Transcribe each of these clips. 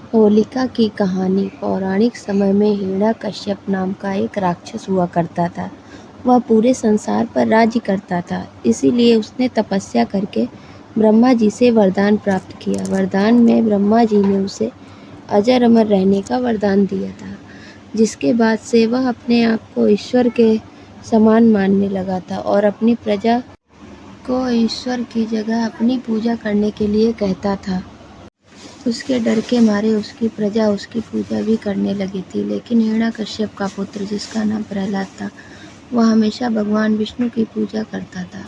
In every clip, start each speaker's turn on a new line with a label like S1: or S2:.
S1: होलिका की कहानी। पौराणिक समय में हिरण्यकश्यप नाम का एक राक्षस हुआ करता था। वह पूरे संसार पर राज्य करता था, इसीलिए उसने तपस्या करके ब्रह्मा जी से वरदान प्राप्त किया। वरदान में ब्रह्मा जी ने उसे अजर अमर रहने का वरदान दिया था, जिसके बाद से वह अपने आप को ईश्वर के समान मानने लगा था और अपनी प्रजा को ईश्वर की जगह अपनी पूजा करने के लिए कहता था। उसके डर के मारे उसकी प्रजा उसकी पूजा भी करने लगी थी। लेकिन हिरण्यकश्यप का पुत्र, जिसका नाम प्रहलाद था, वह हमेशा भगवान विष्णु की पूजा करता था,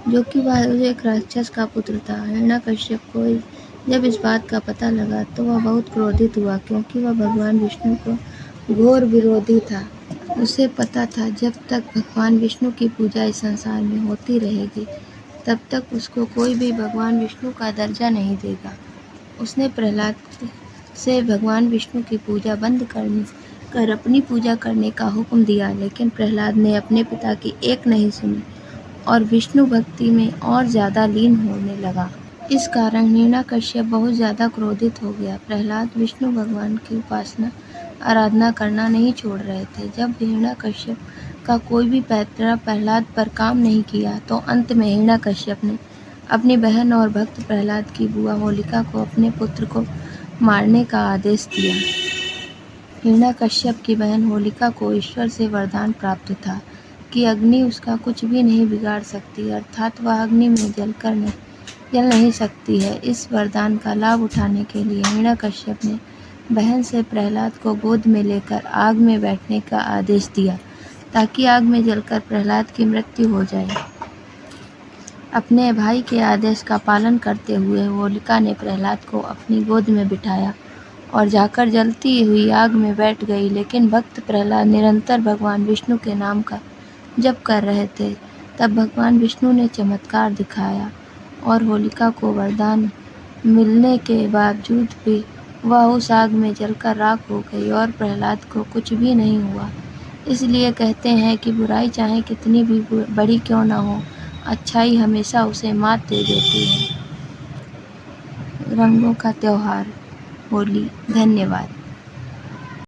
S1: जो कि वह एक राक्षस का पुत्र था। हिरण्यकश्यप को जब इस बात का पता लगा तो वह बहुत क्रोधित हुआ, क्योंकि वह भगवान विष्णु को घोर विरोधी था। उसे पता था जब तक भगवान विष्णु की पूजा इस संसार में होती रहेगी, तब तक उसको कोई भी भगवान विष्णु का दर्जा नहीं देगा। उसने प्रहलाद से भगवान विष्णु की पूजा बंद कर अपनी पूजा करने का हुक्म दिया, लेकिन प्रहलाद ने अपने पिता की एक नहीं सुनी और विष्णु भक्ति में और ज़्यादा लीन होने लगा। इस कारण हिरण्यकश्यप बहुत ज़्यादा क्रोधित हो गया। प्रहलाद विष्णु भगवान की आराधना करना नहीं छोड़ रहे थे। जब हिरण्यकश्यप का कोई भी पैतरा प्रहलाद पर काम नहीं किया, तो अंत में हिरण्यकश्यप ने अपनी बहन और भक्त प्रहलाद की बुआ होलिका को अपने पुत्र को मारने का आदेश दिया। हिरण्यकश्यप की बहन होलिका को ईश्वर से वरदान प्राप्त था कि अग्नि उसका कुछ भी नहीं बिगाड़ सकती, अर्थात वह अग्नि में जल नहीं सकती है। इस वरदान का लाभ उठाने के लिए हिरण्यकश्यप ने बहन से प्रहलाद को गोद में लेकर आग में बैठने का आदेश दिया, ताकि आग में जलकर प्रहलाद की मृत्यु हो जाए। अपने भाई के आदेश का पालन करते हुए होलिका ने प्रहलाद को अपनी गोद में बिठाया और जाकर जलती हुई आग में बैठ गई। लेकिन भक्त प्रहलाद निरंतर भगवान विष्णु के नाम का जप कर रहे थे। तब भगवान विष्णु ने चमत्कार दिखाया और होलिका को वरदान मिलने के बावजूद भी वह उस आग में जलकर राख हो गई और प्रहलाद को कुछ भी नहीं हुआ। इसलिए कहते हैं कि बुराई चाहे कितनी भी बड़ी क्यों ना हो, अच्छाई हमेशा उसे मात दे देती है। रंगों का त्योहार होली। धन्यवाद।